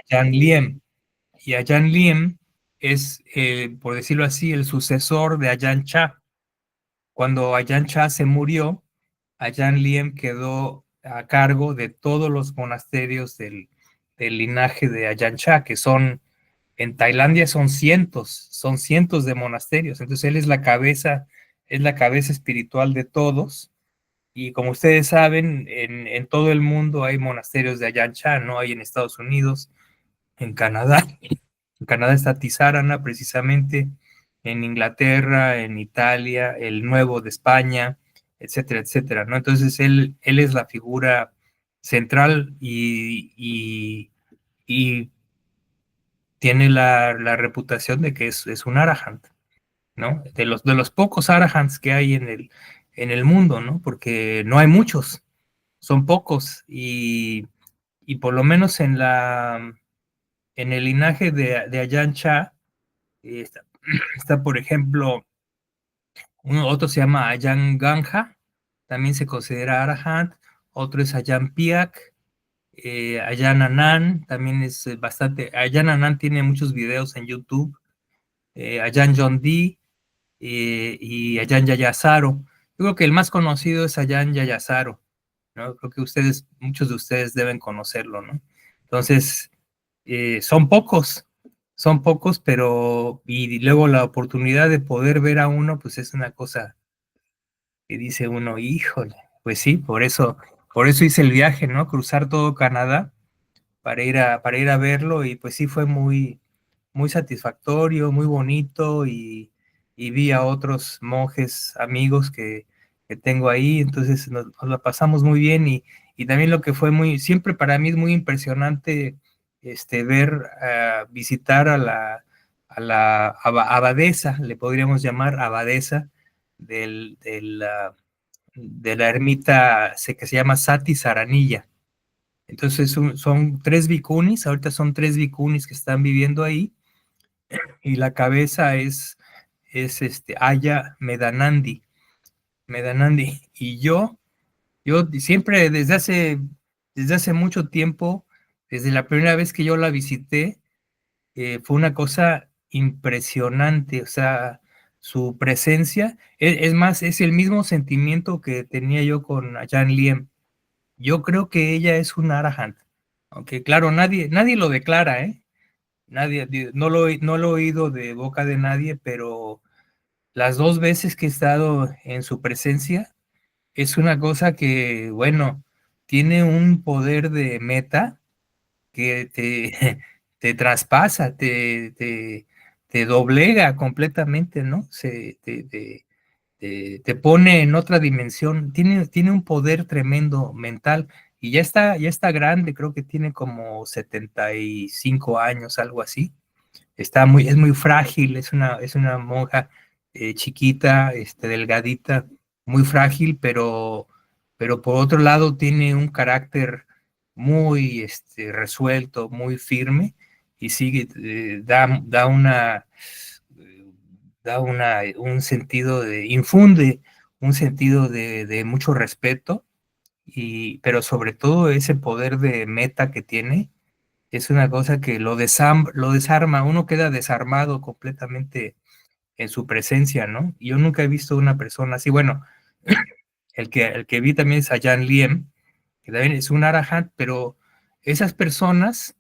Ajahn Liem. Y Ajahn Liem es, por decirlo así, el sucesor de Ajahn Chah. Cuando Ajahn Chah se murió, Ajahn Liem quedó a cargo de todos los monasterios del linaje de Ajahn Chah, que son, en Tailandia son cientos de monasterios. Entonces él es la cabeza espiritual de todos. Y como ustedes saben, en todo el mundo hay monasterios de Ajahn Chah, ¿no? Hay en Estados Unidos, en Canadá. En Canadá está Tisarana, precisamente, en Inglaterra, en Italia, el Nuevo de España, etcétera, etcétera, ¿no? Entonces él es la figura central y tiene la reputación de que es un arahant, ¿no? De los pocos arahants que hay en el mundo, ¿no? Porque no hay muchos, son pocos y por lo menos en el linaje de Ajahn Chah, está, está, por ejemplo, otro se llama Ajahn Ganja, también se considera Arahant, otro es Ajahn Piak, Ajahn Anan, también es bastante, Ajahn Anan tiene muchos videos en YouTube, Ajahn John Dee y Ajahn Yayasaro. Yo creo que el más conocido es Ajahn Yayasaro, ¿no? Creo que muchos de ustedes deben conocerlo, ¿no? Entonces, son pocos, pero y luego la oportunidad de poder ver a uno, pues es una cosa que dice uno, híjole, pues sí, por eso hice el viaje, ¿no? Cruzar todo Canadá para ir a verlo y pues sí fue muy, muy satisfactorio, muy bonito y vi a otros monjes amigos que tengo ahí, entonces nos la pasamos muy bien y también lo que fue siempre para mí es muy impresionante visitar a la abadesa, le podríamos llamar abadesa de la ermita que se llama Sati Saranilla. Entonces son tres bikunis, ahorita son tres bikunis que están viviendo ahí, y la cabeza es Aya Medanandi. Y yo siempre desde hace mucho tiempo, desde la primera vez que yo la visité, fue una cosa impresionante, o sea, su presencia, es más, es el mismo sentimiento que tenía yo con Ajahn Liem. Yo creo que ella es un arahant, aunque claro, nadie lo declara, ¿eh? Nadie, no lo he oído de boca de nadie, pero las dos veces que he estado en su presencia, es una cosa que, bueno, tiene un poder de meta que te traspasa, te doblega completamente, ¿no? Te pone en otra dimensión, tiene un poder tremendo mental y ya está grande, creo que tiene como 75 años, algo así. Es muy frágil, es una monja chiquita, delgadita, muy frágil, pero por otro lado tiene un carácter muy resuelto, muy firme y sigue, un sentido infunde un sentido de mucho respeto, pero sobre todo ese poder de meta que tiene es una cosa que lo desarma, uno queda desarmado completamente en su presencia, ¿no? Y yo nunca he visto una persona así, bueno, el que vi también es Ajahn Liem, que también es un arahant, pero esas personas,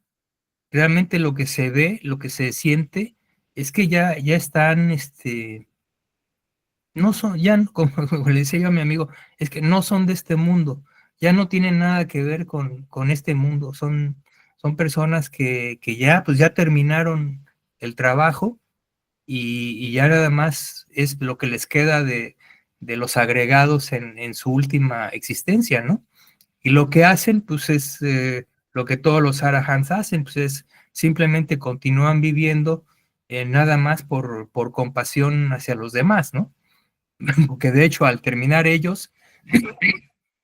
realmente lo que se ve, lo que se siente, es que ya están, no son, ya, como le decía yo a mi amigo, es que no son de este mundo, ya no tienen nada que ver con este mundo, son personas que ya terminaron el trabajo y ya nada más es lo que les queda de los agregados en su última existencia, ¿no? Y lo que hacen, pues es lo que todos los arahants hacen, pues es simplemente continúan viviendo nada más por compasión hacia los demás, ¿no? Porque de hecho al terminar ellos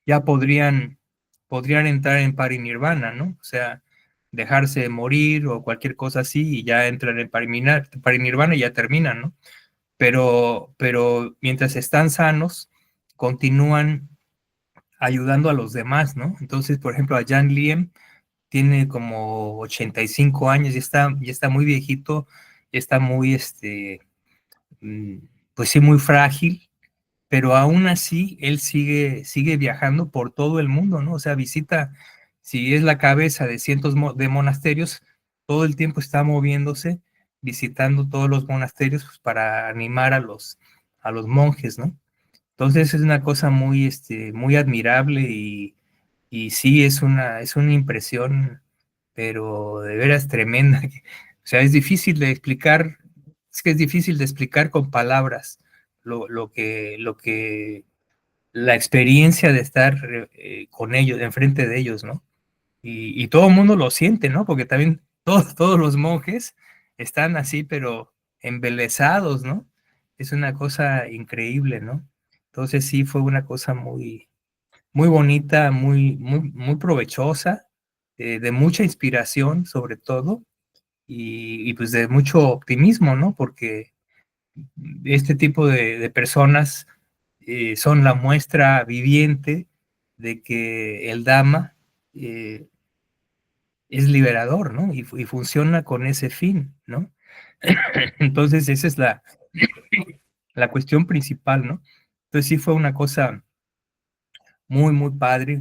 ya podrían entrar en parinirvana, ¿no? O sea, dejarse morir o cualquier cosa así y ya entran en parinirvana y ya terminan, ¿no? Pero mientras están sanos, continúan ayudando a los demás, ¿no? Entonces, por ejemplo, a Jan Liem tiene como 85 años, ya está muy viejito, ya está muy, mm, pues sí, muy frágil, pero aún así él sigue viajando por todo el mundo, ¿no? O sea, visita, si es la cabeza de cientos de monasterios, todo el tiempo está moviéndose, visitando todos los monasterios pues, para animar a los monjes, ¿no? Entonces es una cosa muy, muy admirable y sí es una impresión, pero de veras tremenda. O sea, es difícil de explicar, es que es difícil de explicar con palabras lo que la experiencia de estar con ellos, enfrente de ellos, ¿no? Y todo el mundo lo siente, ¿no? Porque también todos los monjes están así, pero embelesados, ¿no? Es una cosa increíble, ¿no? Entonces sí fue una cosa muy bonita, muy provechosa, de mucha inspiración sobre todo, y pues de mucho optimismo, ¿no? Porque este tipo de personas son la muestra viviente de que el Dhamma es liberador, ¿no? Y funciona con ese fin, ¿no? Entonces esa es la cuestión principal, ¿no? Entonces sí fue una cosa muy padre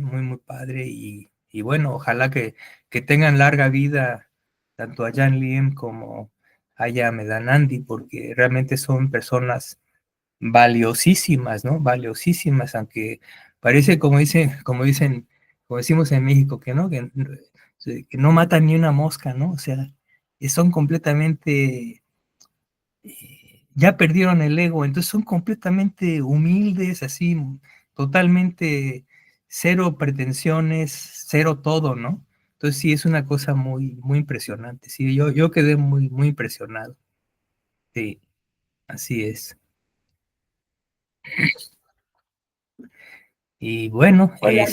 y bueno, ojalá que tengan larga vida tanto a Jan Liem como a Medanandi, porque realmente son personas valiosísimas, ¿no? Valiosísimas, aunque parece como decimos en México, que no matan ni una mosca, ¿no? O sea, son completamente ya perdieron el ego, entonces son completamente humildes, así, totalmente cero pretensiones, cero todo, ¿no? Entonces sí es una cosa muy impresionante, sí, yo quedé muy impresionado, sí, así es. Y bueno, Oye,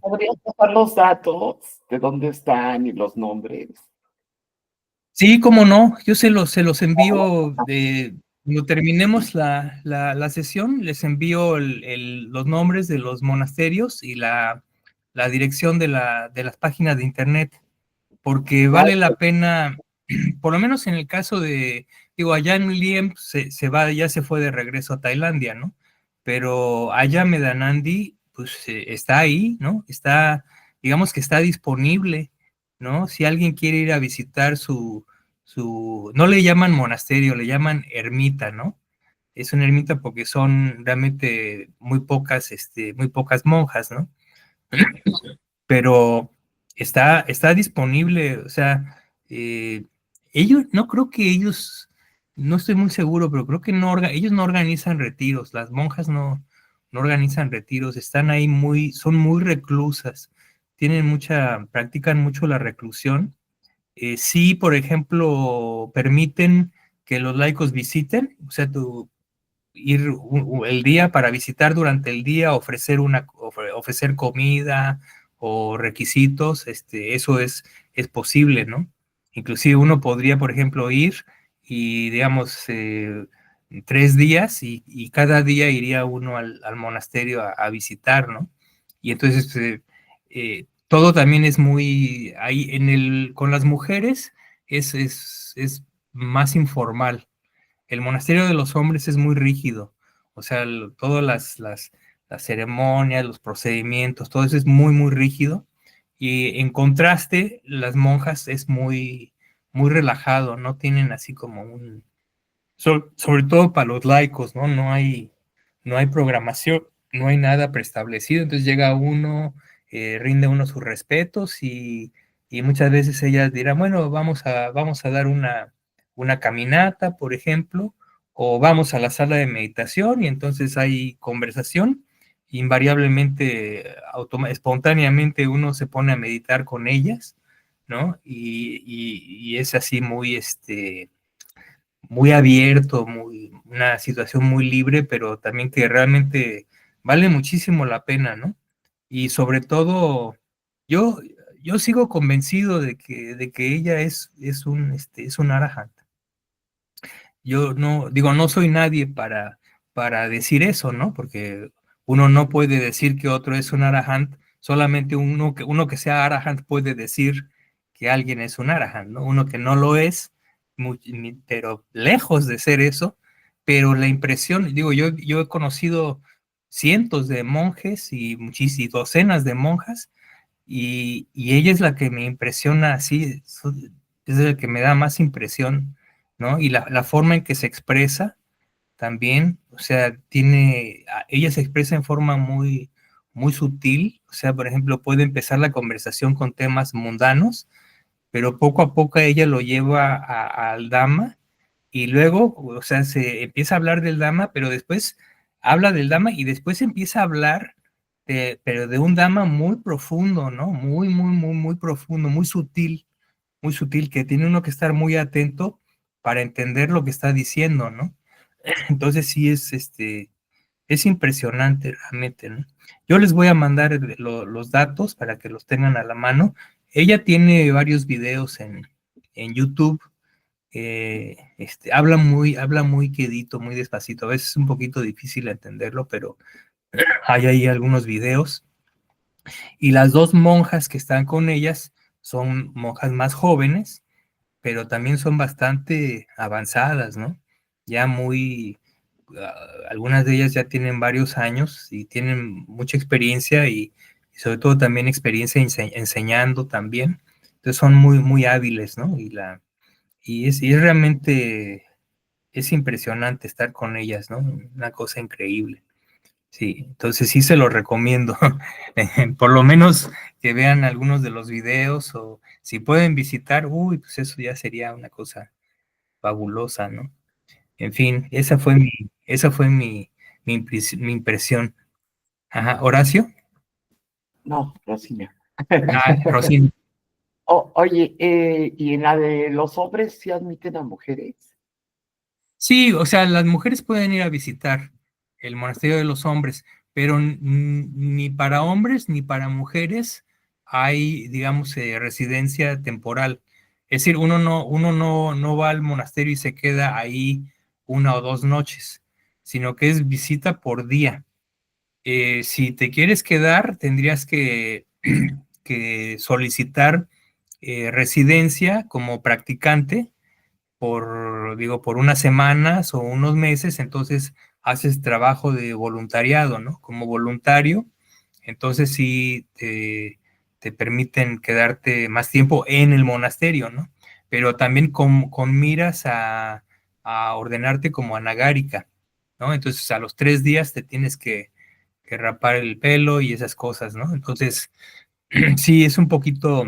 ¿podrías pasar los datos de dónde están y los nombres? sí, cómo no, yo se los envío cuando terminemos la sesión, les envío los nombres de los monasterios y la dirección de las páginas de internet, porque Vale, vale la pena, por lo menos en el caso digo, allá en Liem se va, ya se fue de regreso a Tailandia, ¿no? Pero allá Medanandi, pues está ahí, ¿no? Está, digamos que está disponible, ¿no? Si alguien quiere ir a visitar no le llaman monasterio, le llaman ermita, ¿no? Es una ermita porque son realmente muy pocas monjas, ¿no? Pero está disponible, o sea, ellos, no creo que ellos, no estoy muy seguro, pero creo que ellos no organizan retiros, las monjas no organizan retiros, están ahí son muy reclusas, practican mucho la reclusión. Sí, por ejemplo, permiten que los laicos visiten, o sea, ir el día para visitar durante el día, ofrecer comida o requisitos, eso es posible, ¿no? Inclusive uno podría, por ejemplo, ir y, digamos, 3 días y cada día iría uno al monasterio a visitar, ¿no? Y entonces todo también es ahí con las mujeres es más informal. El monasterio de los hombres es muy rígido, o sea, todas las ceremonias, los procedimientos, todo eso es muy rígido. Y en contraste, las monjas es muy relajado, no tienen así como sobre todo para los laicos, ¿no? No hay programación, no hay nada preestablecido, entonces llega uno, rinde uno sus respetos y muchas veces ellas dirán, bueno, vamos a dar una caminata, por ejemplo, o vamos a la sala de meditación y entonces hay conversación, invariablemente, espontáneamente uno se pone a meditar con ellas, ¿no? Y es así muy abierto, una situación muy libre, pero también que realmente vale muchísimo la pena, ¿no? Y sobre todo, yo, yo sigo convencido de que ella es un arahant. Yo no, digo, no soy nadie para decir eso, ¿no? Porque uno no puede decir que otro es un arahant solamente uno que sea arahant puede decir que alguien es un arahant, ¿no? Uno que no lo es, pero lejos de ser eso, pero la impresión, digo, yo he conocido cientos de monjes y muchísimas docenas de monjas, y ella es la que me impresiona así, es la que me da más impresión, ¿no? Y la forma en que se expresa también, o sea, ella se expresa en forma muy, muy sutil, o sea, por ejemplo, puede empezar la conversación con temas mundanos, pero poco a poco ella lo lleva al Dhamma, y luego, o sea, se empieza a hablar del Dhamma, pero después habla del Dhamma y después empieza a hablar pero de un Dhamma muy profundo, ¿no? Muy, muy, muy, muy profundo, muy sutil, que tiene uno que estar muy atento para entender lo que está diciendo, ¿no? Entonces sí es impresionante realmente, ¿no? Yo les voy a mandar los datos para que los tengan a la mano. Ella tiene varios videos en YouTube. Habla muy quedito, muy despacito. A veces es un poquito difícil entenderlo, pero hay ahí algunos videos. Y las dos monjas que están con ellas son monjas más jóvenes, pero también son bastante avanzadas, ¿no? Ya algunas de ellas ya tienen varios años y tienen mucha experiencia y sobre todo también experiencia enseñando también. Entonces son muy, muy hábiles, ¿no? Y es realmente, es impresionante estar con ellas, ¿no? Una cosa increíble. Sí, entonces sí se lo recomiendo. Por lo menos que vean algunos de los videos o si pueden visitar, uy, pues eso ya sería una cosa fabulosa, ¿no? En fin, esa fue mi impresión. Ajá, Horacio. No, Rocío. Ah, Rosín. Oye, ¿y en la de los hombres sí admiten a mujeres? Sí, o sea, las mujeres pueden ir a visitar el monasterio de los hombres, pero ni para hombres ni para mujeres hay, digamos, residencia temporal. Es decir, uno no va al monasterio y se queda ahí 1 o 2 noches, sino que es visita por día. Si te quieres quedar, tendrías que solicitar residencia como practicante por unas semanas o unos meses. Entonces haces trabajo de voluntariado, ¿no? Como voluntario, entonces sí te permiten quedarte más tiempo en el monasterio, ¿no? Pero también con miras a ordenarte como anagárica, ¿no? Entonces a los 3 días te tienes que rapar el pelo y esas cosas, ¿no? Entonces, sí, es un poquito,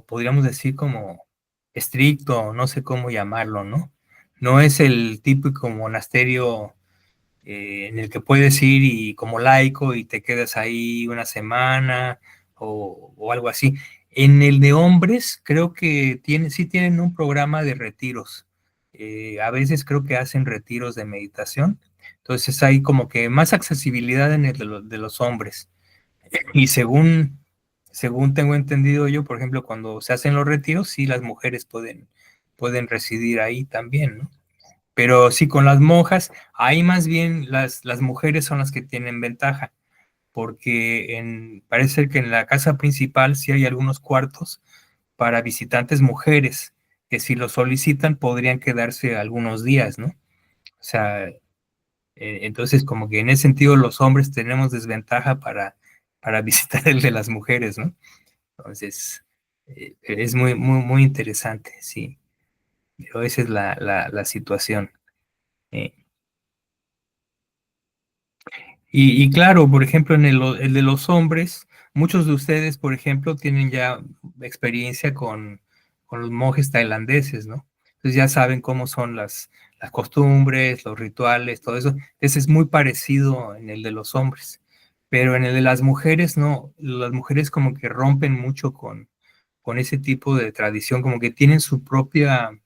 podríamos decir, como estricto, no sé cómo llamarlo, ¿no? No es el típico monasterio en el que puedes ir y como laico y te quedas ahí una semana o algo así. En el de hombres creo que sí tienen un programa de retiros. A veces creo que hacen retiros de meditación. Entonces hay como que más accesibilidad en el de los hombres. Y según tengo entendido yo, por ejemplo, cuando se hacen los retiros, sí las mujeres pueden residir ahí también, ¿no? Pero sí, con las monjas, ahí más bien las mujeres son las que tienen ventaja, porque parece ser que en la casa principal sí hay algunos cuartos para visitantes mujeres, que si lo solicitan podrían quedarse algunos días, ¿no? O sea, entonces como que en ese sentido los hombres tenemos desventaja para visitar el de las mujeres, ¿no? Entonces, es muy, muy, muy interesante, sí. Pero esa es la situación. eh. Y claro, por ejemplo, en el de los hombres, muchos de ustedes, por ejemplo, tienen ya experiencia con los monjes tailandeses, ¿no? Entonces ya saben cómo son las costumbres, los rituales, todo eso. Entonces es muy parecido en el de los hombres. Pero en el de las mujeres, no. Las mujeres como que rompen mucho con ese tipo de tradición, como que tienen su propio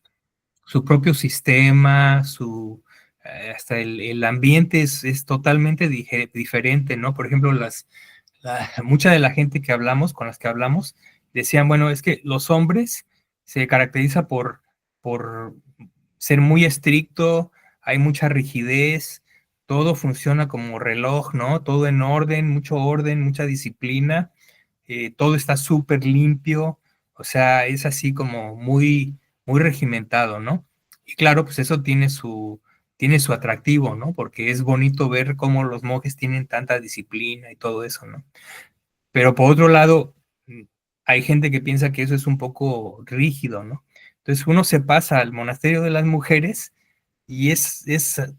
sistema, hasta el ambiente es totalmente diferente, ¿no? Por ejemplo, mucha de la gente con las que hablamos, decían, bueno, es que los hombres se caracteriza por ser muy estricto, hay mucha rigidez, todo funciona como reloj, ¿no? Todo en orden, mucha disciplina, todo está súper limpio, o sea, es así como muy, muy regimentado, ¿no? Y claro, pues eso tiene su atractivo, ¿no? Porque es bonito ver cómo los monjes tienen tanta disciplina y todo eso, ¿no? Pero por otro lado, hay gente que piensa que eso es un poco rígido, ¿no? Entonces uno se pasa al monasterio de las mujeres y es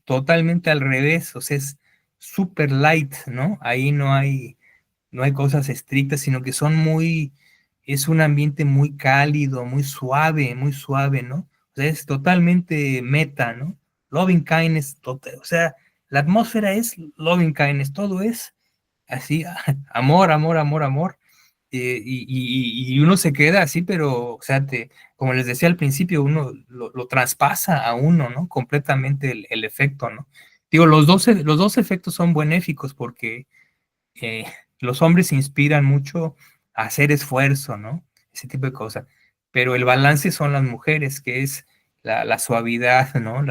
totalmente al revés, o sea, es súper light, ¿no? Ahí no hay cosas estrictas, sino que es un ambiente muy cálido, muy suave, ¿no? O sea, es totalmente meta, ¿no? Loving kindness, o sea, la atmósfera es loving kindness, todo es así, amor, amor, amor, amor. Y uno se queda así, pero, o sea, como les decía al principio, uno lo traspasa a uno, ¿no? Completamente el efecto, ¿no? Digo, los dos efectos son benéficos porque eh, los hombres se inspiran mucho a hacer esfuerzo, ¿no? Ese tipo de cosas. Pero el balance son las mujeres, que es la suavidad, ¿no?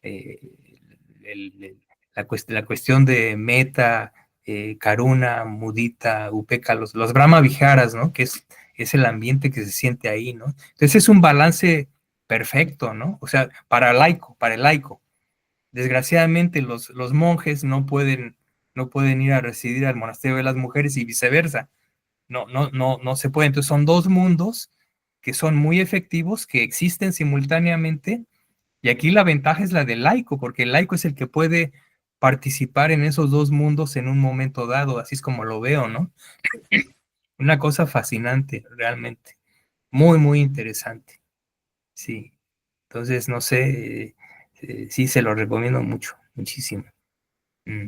Eh, la cuestión de meta, karuna, mudita, upeka, los brahma viharas, ¿no? Que es el ambiente que se siente ahí, ¿no? Entonces es un balance perfecto, ¿no? O sea, para el laico. Desgraciadamente los monjes no pueden ir a residir al monasterio de las mujeres y viceversa. No se puede. Entonces son dos mundos que son muy efectivos, que existen simultáneamente, y aquí la ventaja es la del laico, porque el laico es el que puede participar en esos dos mundos en un momento dado, así es como lo veo, ¿no? Una cosa fascinante, realmente. Muy, muy interesante. Sí. Entonces, no sé, sí se lo recomiendo mucho, muchísimo. Mm,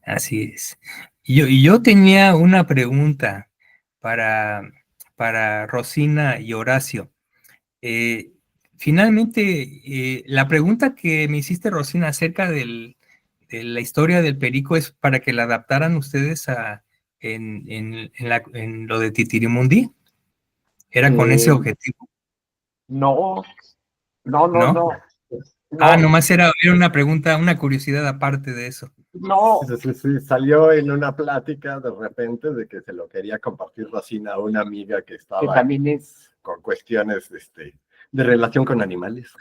así es. Y yo tenía una pregunta para, para Rosina y Horacio. Eh, finalmente, la pregunta que me hiciste, Rosina, acerca de la historia del perico es para que la adaptaran ustedes en lo de Titirimundi. Era con ese Eh, objetivo, no, no, no, ¿no? no, Ah, no, nomás era una pregunta, una curiosidad aparte de eso. no, Sí, sí, sí, salió en una plática de repente de que se lo quería compartir Rosina a una amiga que que estaba también es, con cuestiones de relación con animales.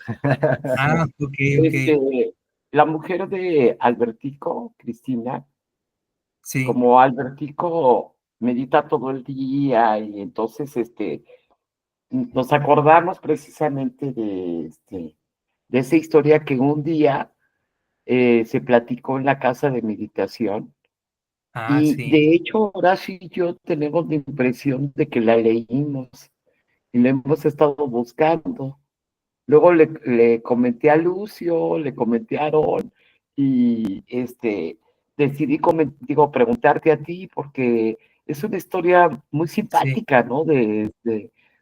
Ah, ok, ok, la mujer de Albertico, Cristina, sí, como Albertico medita todo el día y entonces, nos acordamos precisamente de esa historia que un día se platicó en la casa de meditación. ah, Y sí, de hecho, Horacio y yo tenemos la impresión de que la leímos y la hemos estado buscando. Luego le comenté a Lucio, le comenté a Aarón y decidí preguntarte a ti porque es una historia muy sí, simpática, ¿no? De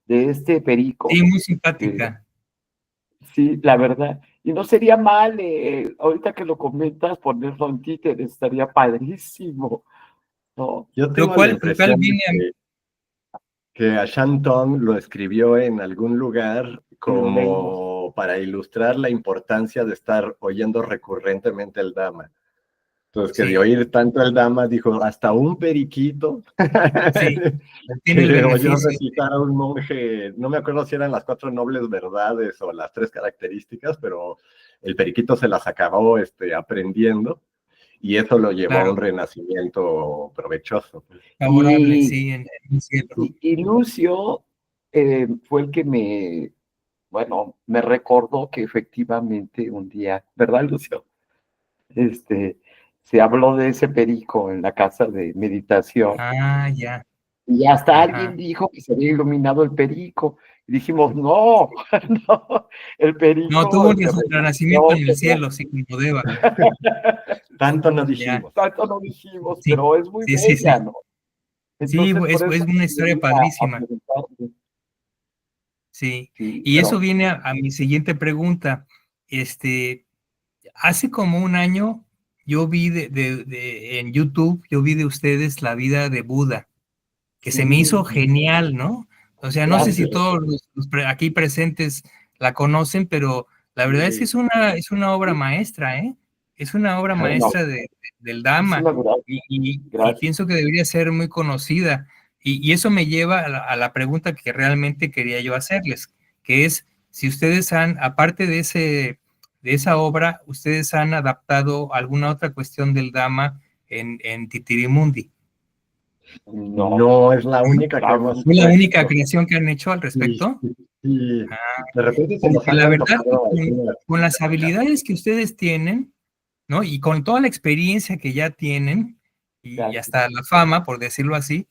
este sí, perico. muy que simpática. sí, la verdad. Y no sería mal, ahorita que lo comentas, ponerlo en Twitter, estaría padrísimo, ¿no? Yo tengo la Lo cual impresión de viene a mí, que a Shanton lo escribió en algún lugar Y lo leímos. como para ilustrar la importancia de estar oyendo recurrentemente el Dhamma. Entonces, que de sí, oír tanto el Dhamma, dijo, hasta un periquito sí, tiene el que oyó beneficio, recitar a un monje, no me acuerdo si eran las 4 nobles verdades o las 3 características, pero el periquito se las acabó aprendiendo y eso lo llevó a un claro, renacimiento provechoso. favorable, Y, sí, en el cielo. y Lucio fue el que me recordó que efectivamente un día, ¿verdad, Lucio? Este, Se habló de ese perico en la casa de meditación Ah, ya, y hasta alguien ajá. dijo que se había iluminado el perico. Y dijimos, no, no, el No, perico tuvo un renacimiento renació, en el pero cielo, sí, como Deva. Tanto no Ya, dijimos. tanto no dijimos, sí, pero es muy sí, sí, bella, sí. ¿no? Sí, Entonces, por es eso una historia venía a padrísima, preguntarte. sí. Sí, Y eso pero viene a mi siguiente pregunta. Este, hace como un año yo vi en YouTube, yo vi de ustedes la vida de Buda, que se me hizo sí, genial, ¿no? O sea, no sé si gracias. todos aquí presentes la conocen, pero la verdad es que Sí. es una obra maestra, ¿eh? Es una obra No, maestra del es Dhamma una verdad. y Gracias. pienso que debería ser muy conocida. Y eso me lleva a la pregunta que realmente quería yo hacerles, que es si ustedes han, aparte de esa obra, ustedes han adaptado alguna otra cuestión del Dhamma en Titirimundi. No, No es la única que la hemos ¿Fue la única puesto. creación que han hecho al Y, respecto? y Ah, de repente se nos porque han la verdad que antojado algunas. con las habilidades que ustedes tienen, ¿no? Y con toda la experiencia que ya tienen, y gracias. hasta la fama, por decirlo así,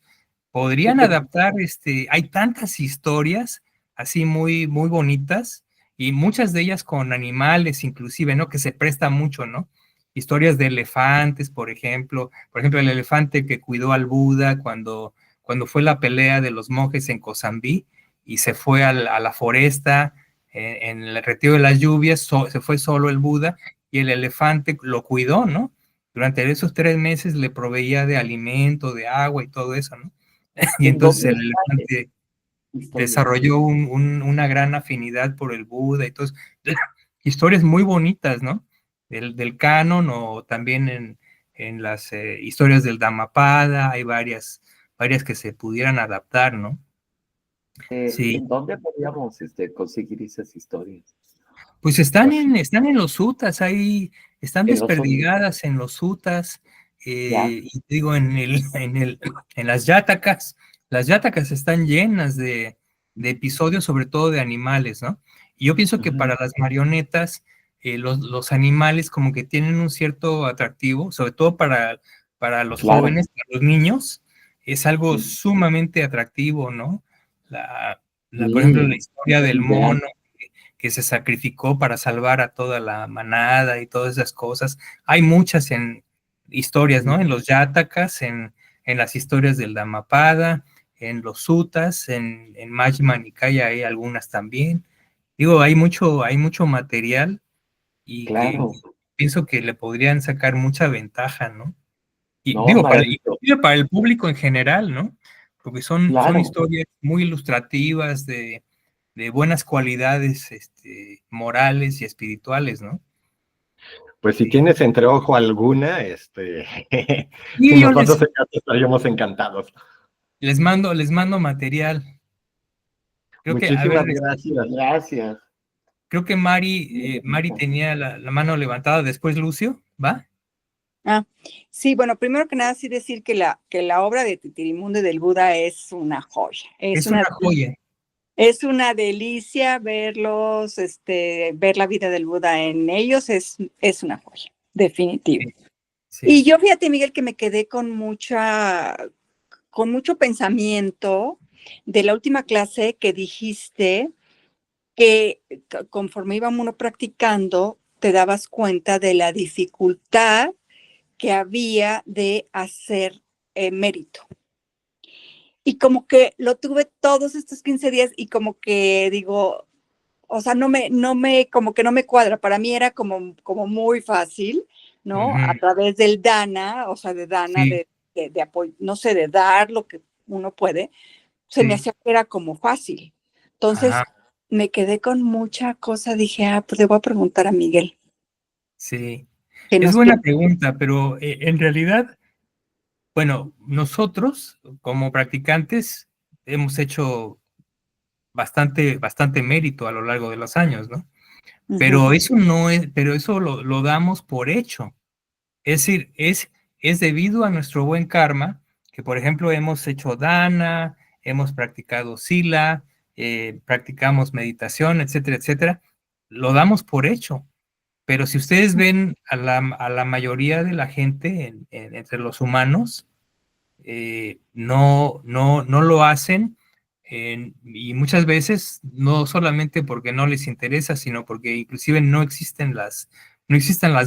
podrían adaptar, hay tantas historias así muy, muy bonitas, y muchas de ellas con animales inclusive, ¿no? Que se presta mucho, ¿no? Historias de elefantes, por ejemplo, el elefante que cuidó al Buda cuando fue la pelea de los monjes en Cozambí, y se fue a la foresta, en el retiro de las lluvias, se fue solo el Buda, y el elefante lo cuidó, ¿no? Durante esos 3 meses le proveía de alimento, de agua y todo eso, ¿no? Y ¿En entonces dónde el está elefante esa historia? desarrolló una gran afinidad por el Buda y todo. Historias muy bonitas, ¿no? Del canon o también en las historias del Dhammapada, hay varias que se pudieran adaptar, ¿no? Sí, ¿En dónde podríamos conseguir esas historias? pues Pues están en los sutas, ahí están En los otros, desperdigadas en los sutas, ya. y digo, en las yatacas están llenas de episodios, sobre todo de animales, ¿no? Y yo pienso que Ujú, para las marionetas, los animales como que tienen un cierto atractivo, sobre todo para los claro. jóvenes, para los niños, es algo Sí, sumamente atractivo, ¿no? La, por ejemplo, la sí, historia del ideal. mono que se sacrificó para salvar a toda la manada y todas esas cosas. Hay muchas en historias, ¿no? En los Yatacas, en las historias del Dhammapada, en los Sutas, en Majjhima Nikaya hay algunas también. Digo, hay mucho material y que Claro. pienso que le podrían sacar mucha ventaja, ¿no? Y No, digo, maravilloso. inclusive para el público en general, ¿no? Porque son Claro. historias muy ilustrativas de buenas cualidades morales y espirituales, ¿no? Pues si Sí. tienes entre ojo alguna, Y yo nosotros estaríamos encantados. les mando material. Creo que, a ver, Muchísimas gracias. Gracias. creo que Mari tenía la mano levantada, después Lucio, ¿va? Ah, sí, bueno, primero que nada, sí decir que la obra de Titirimundo del Buda es una joya. Es una joya. Es una delicia verlos, ver la vida del Buda en ellos, es una joya, definitivo. Sí, Y sí. yo fíjate, Miguel, que me quedé con mucho pensamiento de la última clase que dijiste que conforme íbamos uno practicando, te dabas cuenta de la dificultad que había de hacer mérito. Y como que lo tuve todos estos 15 días y como que digo, o sea, como que no me cuadra. Para mí era como muy fácil, ¿no? A Ujú, través del Dana, o sea, de Dana, sí, de apoyo, no sé, de dar lo que uno puede, se me sí. hacía que era como fácil. Entonces, Ajá, me quedé con mucha cosa, dije, pues le voy a preguntar a Miguel, sí. que Es nos buena quiere. pregunta, pero en realidad, bueno, nosotros como practicantes hemos hecho bastante mérito a lo largo de los años, ¿no? Ujú. Pero eso no es, pero eso lo damos por hecho. Es decir, es debido a nuestro buen karma, que por ejemplo hemos hecho dana, hemos practicado sila, practicamos meditación, etcétera, etcétera. Lo damos por hecho. Pero si ustedes ven a la mayoría de la gente entre los humanos, no lo hacen, y muchas veces no solamente porque no les interesa, sino porque inclusive no existen las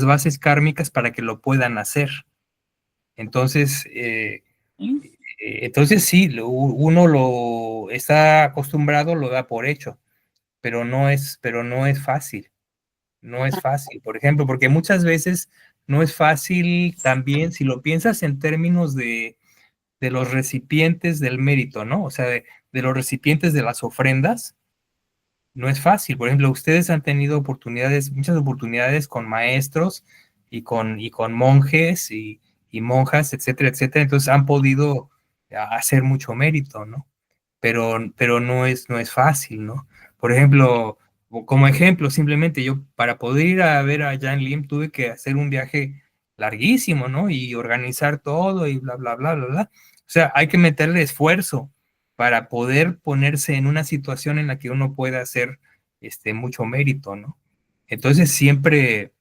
bases kármicas para que lo puedan hacer. Entonces, entonces sí, uno lo está acostumbrado, lo da por hecho, pero no es fácil, no es fácil. Por ejemplo, porque muchas veces no es fácil también si lo piensas en términos de los recipientes del mérito, ¿no? O sea, de los recipientes de las ofrendas, no es fácil. Por ejemplo, ustedes han tenido oportunidades, muchas oportunidades con maestros y con monjes y monjas, etcétera, etcétera. Entonces han podido hacer mucho mérito, ¿no? Pero no es fácil, ¿no? Por ejemplo, como ejemplo, simplemente yo para poder ir a ver a Jan Lim tuve que hacer un viaje larguísimo, ¿no? Y organizar todo y bla, bla, bla, bla, bla. O sea, hay que meterle esfuerzo para poder ponerse en una situación en la que uno pueda hacer mucho mérito, ¿no? Entonces siempre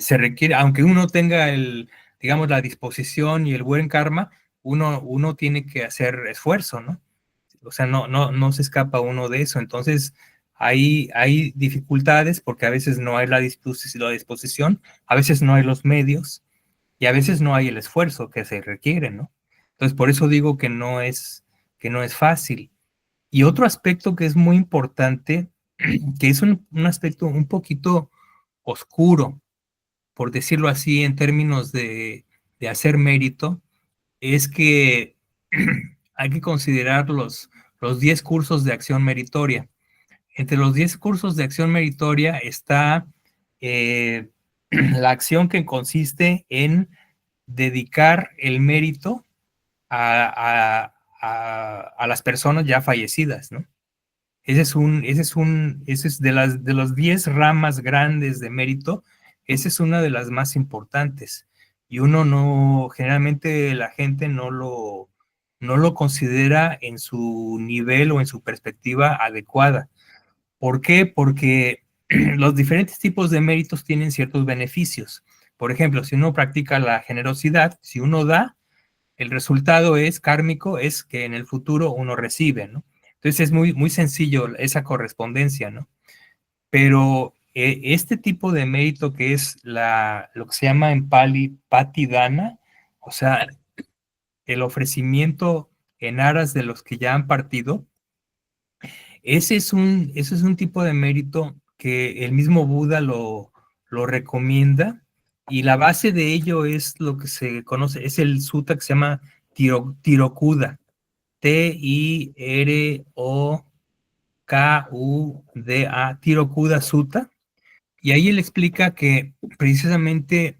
se requiere, aunque uno tenga digamos, la disposición y el buen karma, uno tiene que hacer esfuerzo, ¿no? O sea, no se escapa uno de eso. Entonces, hay dificultades porque a veces no hay la disposición, a veces no hay los medios y a veces no hay el esfuerzo que se requiere, ¿no? Entonces, por eso digo que no es fácil. Y otro aspecto que es muy importante, que es un aspecto un poquito oscuro, por decirlo así, en términos de hacer mérito, es que hay que considerar los 10 cursos de acción meritoria. Entre los 10 cursos de acción meritoria está la acción que consiste en dedicar el mérito a las personas ya fallecidas, ¿no? Ese es de las 10 ramas grandes de mérito, esa es una de las más importantes. Y uno no, generalmente la gente no lo considera en su nivel o en su perspectiva adecuada. ¿Por qué? Porque los diferentes tipos de méritos tienen ciertos beneficios. Por ejemplo, si uno practica la generosidad, si uno da, el resultado es kármico, es que en el futuro uno recibe, ¿no? Entonces es muy sencillo esa correspondencia, ¿no? Pero este tipo de mérito que es lo que se llama en Pali Patidana, o sea, el ofrecimiento en aras de los que ya han partido, ese es un tipo de mérito que el mismo Buda lo recomienda y la base de ello es lo que se conoce, es el sutta que se llama Tirokuda, Tirokuda, Tirokuda Sutta, y ahí él explica que precisamente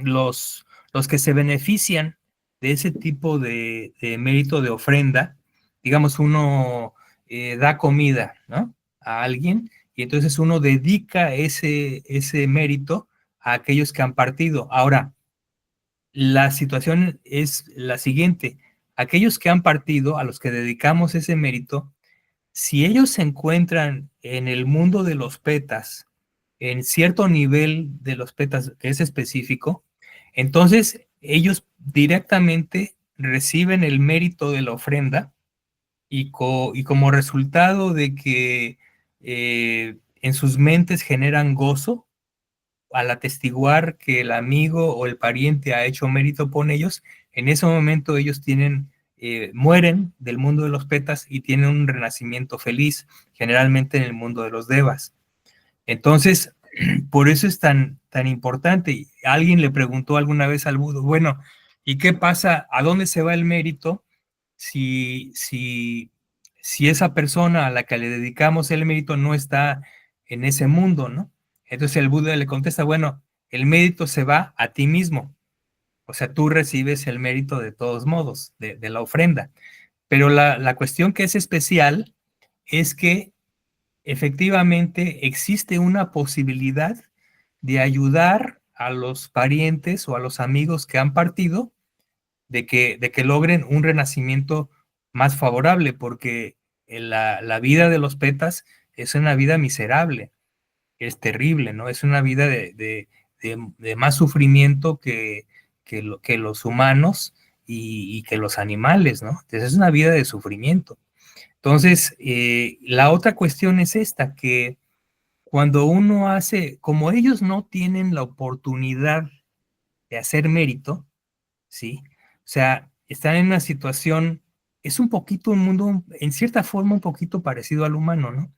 los que se benefician de ese tipo de mérito de ofrenda, digamos, uno da comida, ¿no? A alguien, y entonces uno dedica ese mérito a aquellos que han partido. Ahora, la situación es la siguiente. Aquellos que han partido, a los que dedicamos ese mérito, si ellos se encuentran en el mundo de los petas, en cierto nivel de los petas que es específico, entonces ellos directamente reciben el mérito de la ofrenda y como resultado de que en sus mentes generan gozo, al atestiguar que el amigo o el pariente ha hecho mérito por ellos, en ese momento ellos mueren del mundo de los petas y tienen un renacimiento feliz, generalmente en el mundo de los devas. Entonces, por eso es tan importante. Alguien le preguntó alguna vez al Buda, bueno, ¿y qué pasa? ¿A dónde se va el mérito si esa persona a la que le dedicamos el mérito no está en ese mundo, ¿no? Entonces el Buda le contesta, bueno, el mérito se va a ti mismo. O sea, tú recibes el mérito de todos modos, de la ofrenda. Pero la cuestión que es especial es que efectivamente existe una posibilidad de ayudar a los parientes o a los amigos que han partido de que logren un renacimiento más favorable, porque la vida de los petas es una vida miserable, es terrible, ¿no? Es una vida de más sufrimiento que los humanos y que los animales, ¿no? Entonces es una vida de sufrimiento. Entonces, la otra cuestión es esta, que cuando uno hace, como ellos no tienen la oportunidad de hacer mérito, ¿sí? O sea, están en una situación, es un poquito un mundo, en cierta forma, un poquito parecido al humano, ¿no?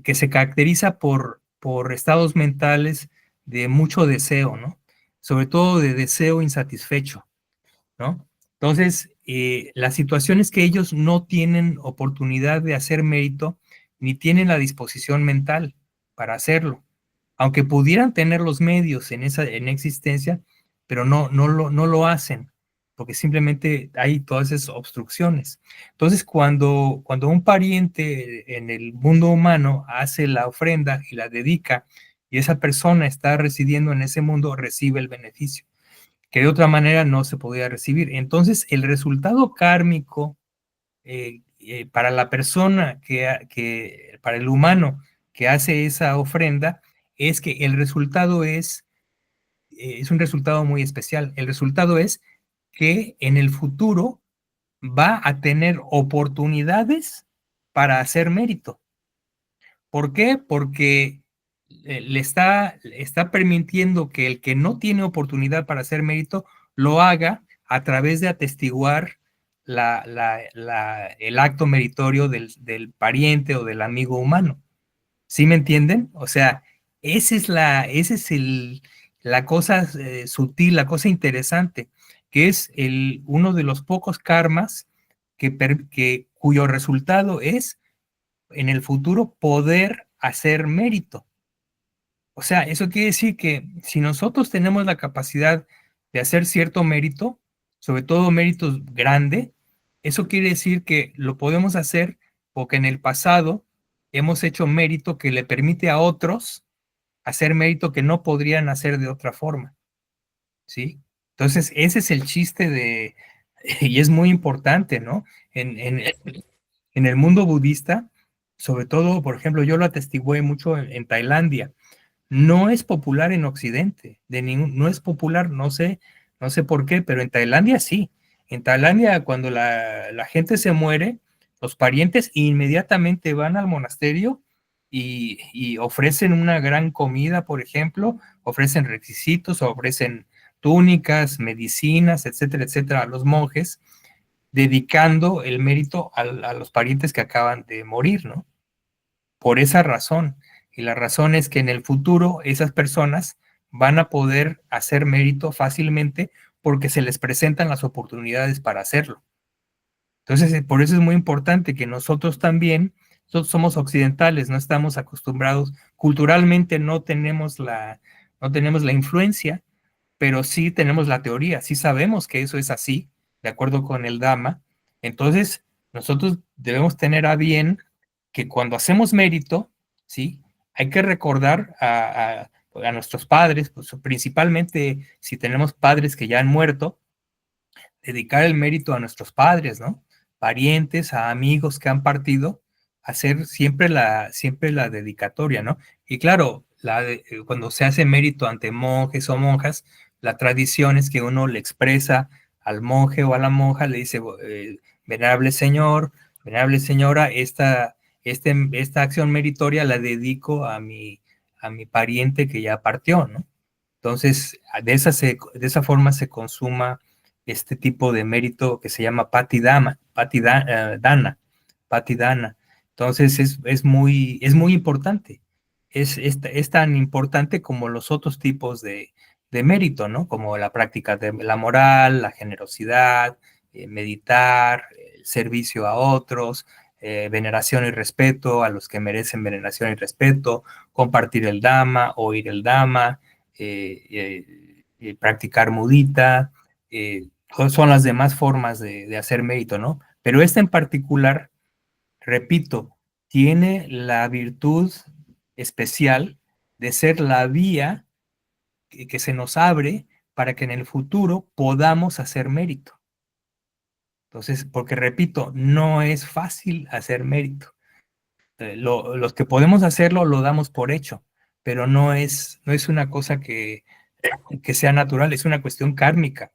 Que se caracteriza por estados mentales de mucho deseo, ¿no? Sobre todo de deseo insatisfecho, ¿no? Entonces, la situación es que ellos no tienen oportunidad de hacer mérito ni tienen la disposición mental para hacerlo. aunque pudieran tener los medios en existencia, pero no lo hacen, porque simplemente hay todas esas obstrucciones. Entonces, cuando un pariente en el mundo humano hace la ofrenda y la dedica, y esa persona está residiendo en ese mundo, recibe el beneficio, que de otra manera no se podía recibir. Entonces, el resultado kármico para la persona para el humano que hace esa ofrenda, es que el resultado es un resultado muy especial. El resultado es que en el futuro va a tener oportunidades para hacer mérito. ¿Por qué? Porque está permitiendo que el que no tiene oportunidad para hacer mérito lo haga a través de atestiguar el acto meritorio del pariente o del amigo humano. ¿Sí me entienden? O sea, esa es la cosa sutil, la cosa interesante, que es uno de los pocos karmas cuyo resultado es en el futuro poder hacer mérito. O sea, eso quiere decir que si nosotros tenemos la capacidad de hacer cierto mérito, sobre todo méritos grande, eso quiere decir que lo podemos hacer porque en el pasado hemos hecho mérito que le permite a otros hacer mérito que no podrían hacer de otra forma, ¿sí? Entonces, ese es el chiste y es muy importante, ¿no? En el mundo budista, sobre todo, por ejemplo, yo lo atestigué mucho en Tailandia. No es popular en Occidente, no es popular, no sé por qué, pero en Tailandia sí. En Tailandia, cuando la gente se muere, los parientes inmediatamente van al monasterio y ofrecen una gran comida, por ejemplo, ofrecen requisitos, ofrecen túnicas, medicinas, etcétera, etcétera, a los monjes, dedicando el mérito a los parientes que acaban de morir, ¿no? Por esa razón. Y la razón es que en el futuro esas personas van a poder hacer mérito fácilmente porque se les presentan las oportunidades para hacerlo. Entonces, por eso es muy importante que nosotros también, nosotros somos occidentales, no estamos acostumbrados, culturalmente no tenemos la influencia, pero sí tenemos la teoría, sí sabemos que eso es así, de acuerdo con el Dhamma. Entonces, nosotros debemos tener a bien que cuando hacemos mérito, ¿sí? Hay que recordar a nuestros padres, pues, principalmente si tenemos padres que ya han muerto, dedicar el mérito a nuestros padres, ¿no? Parientes, a amigos que han partido, hacer siempre la dedicatoria, ¿no? Y claro, cuando se hace mérito ante monjes o monjas, la tradición es que uno le expresa al monje o a la monja, le dice, venerable señor, venerable señora, esta acción meritoria la dedico a mi pariente que ya partió, ¿no? Entonces, de esa forma se consuma este tipo de mérito que se llama Patidana. Entonces, es muy importante. Es tan importante como los otros tipos de mérito, ¿no? Como la práctica de la moral, la generosidad, meditar, el servicio a otros, veneración y respeto a los que merecen veneración y respeto, compartir el Dhamma, oír el Dhamma, practicar mudita, son las demás formas de hacer mérito, ¿no? Pero esta en particular, repito, tiene la virtud especial de ser la vía que se nos abre para que en el futuro podamos hacer mérito. Entonces, porque repito, no es fácil hacer mérito. Los que podemos hacerlo lo damos por hecho, pero no es una cosa que sea natural, es una cuestión kármica.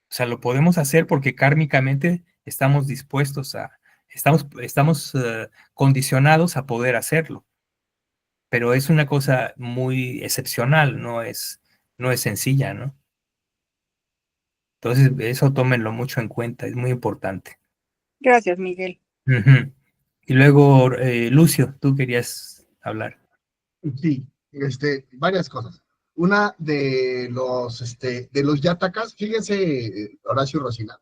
O sea, lo podemos hacer porque kármicamente estamos dispuestos estamos condicionados a poder hacerlo. Pero es una cosa muy excepcional, no es sencilla, ¿no? Entonces, eso tómenlo mucho en cuenta, es muy importante. Gracias, Miguel. Uh-huh. Y luego, Lucio, tú querías hablar. Sí, varias cosas. Una de los Yatakas, fíjense, Horacio Rosina.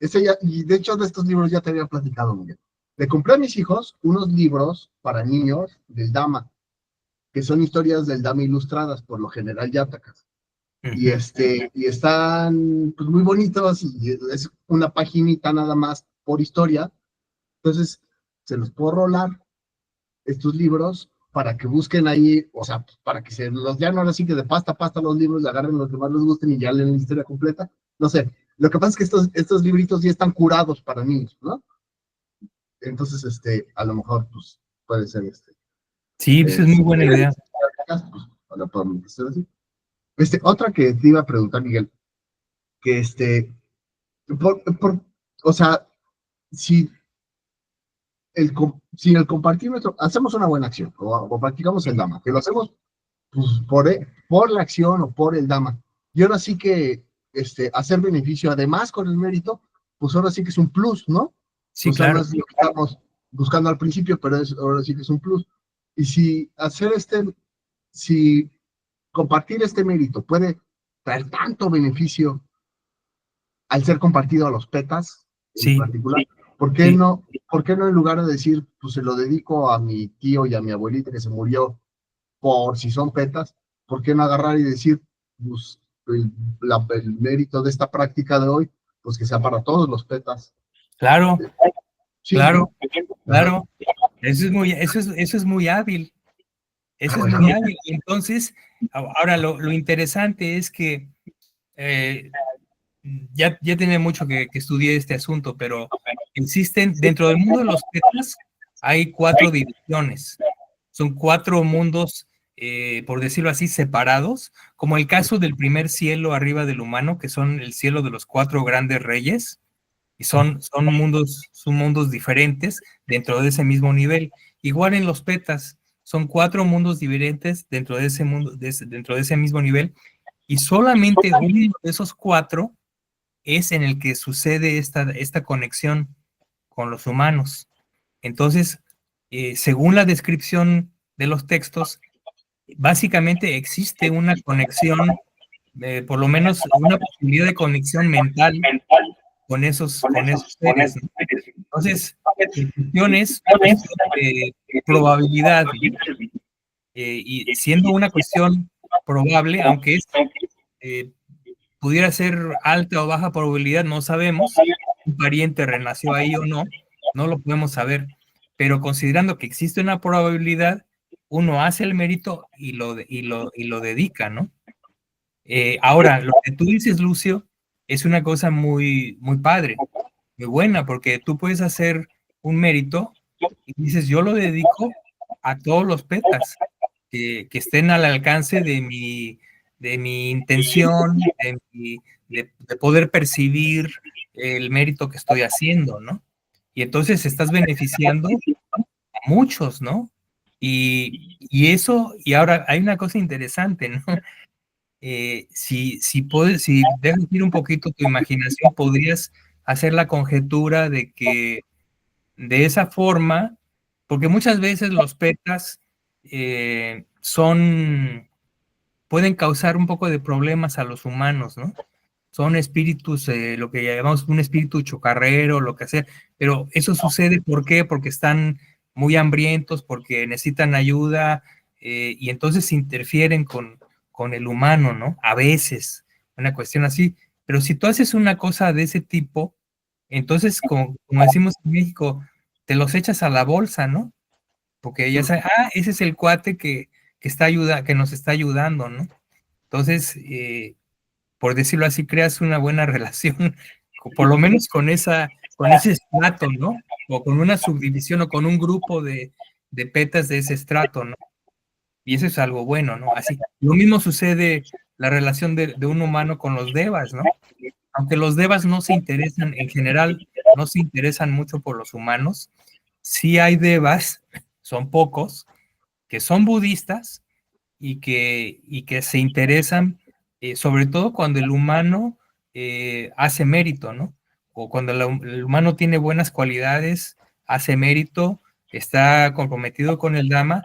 Y de hecho de estos libros ya te había platicado, Miguel. Le compré a mis hijos unos libros para niños del Dhamma. que son historias del Dama ilustradas, por lo general yatacas. Y, Ujú. y están pues, muy bonitos, y es una paginita nada más por historia. Entonces, se los puedo rolar estos libros para que busquen ahí, o sea, para que se los lean ahora sí que de pasta a pasta los libros, agarren los que más les gusten y ya leen la historia completa. No sé, lo que pasa es que estos libritos ya están curados para niños, ¿no? Entonces, a lo mejor, pues, puede ser Sí, pues es muy buena idea. pues, ahora podemos hacer así. Otra que te iba a preguntar, Miguel, que o sea, si si el compartir nuestro, hacemos una buena acción, o practicamos el Dama, que lo hacemos pues, por la acción o por el Dama, y ahora sí que hacer beneficio, además con el mérito, pues ahora sí que es un plus, ¿no? Sí, O sea, no claro. es lo que estamos buscando al principio, pero ahora sí que es un plus. Y si compartir este mérito puede traer tanto beneficio al ser compartido a los petas en Sí, particular, sí. ¿por qué no en lugar de decir, pues se lo dedico a mi tío y a mi abuelita que se murió por si son petas, ¿por qué no agarrar y decir, pues el mérito de esta práctica de hoy, pues que sea para todos los petas? Claro, Sí, ¿no? claro, Ajá. claro. Eso es muy hábil. Ah, Eso es muy bueno. hábil. Y entonces, ahora lo interesante es que eh, ya tiene mucho que estudié este asunto, pero existen, dentro del mundo de los petas, hay 4 divisiones. Son 4 mundos, por decirlo así, separados, como el caso del primer cielo arriba del humano, que son el cielo de los 4 grandes reyes, y son mundos diferentes dentro de ese mismo nivel. Igual en los petas, son 4 mundos diferentes dentro de ese mundo, dentro de ese mismo nivel, y solamente uno de esos 4 es en el que sucede esta conexión con los humanos. Entonces, según la descripción de los textos, básicamente existe una conexión, por lo menos una posibilidad de conexión mental con esos seres, ¿no? Entonces, la cuestión es una cuestión de probabilidad, ¿no? Y siendo una cuestión probable, aunque eh, pudiera ser alta o baja probabilidad, no sabemos, un pariente renació ahí o no, no lo podemos saber, pero considerando que existe una probabilidad, uno hace el mérito y lo dedica, ¿no? Ahora, lo que tú dices, Lucio, es una cosa muy padre, muy buena, porque tú puedes hacer un mérito y dices, yo lo dedico a todos los petas que estén al alcance de mi intención, de poder percibir el mérito que estoy haciendo, ¿no? Y entonces estás beneficiando a muchos, ¿no? Y eso, y ahora hay una cosa interesante, ¿no? Si dejas ir un poquito tu imaginación, podrías hacer la conjetura de que de esa forma, porque muchas veces los petas pueden causar un poco de problemas a los humanos, ¿no? Son espíritus, lo que llamamos un espíritu chocarrero, lo que sea, pero eso sucede, ¿por qué? Porque están muy hambrientos, porque necesitan ayuda, y entonces interfieren con el humano, ¿no? A veces, una cuestión así, pero si tú haces una cosa de ese tipo, entonces, como decimos en México, te los echas a la bolsa, ¿no? Porque ya sabes, ese es el cuate que nos está ayudando, ¿no? Entonces, por decirlo así, creas una buena relación, por lo menos con ese estrato, ¿no? O con una subdivisión o con un grupo de petas de ese estrato, ¿no? Y eso es algo bueno, ¿no? Así, lo mismo sucede la relación de un humano con los devas, ¿no? Aunque los devas no se interesan, en general, no se interesan mucho por los humanos, sí hay devas, son pocos, que son budistas y que se interesan, sobre todo cuando el humano hace mérito, ¿no? O cuando el humano tiene buenas cualidades, hace mérito, está comprometido con el Dhamma,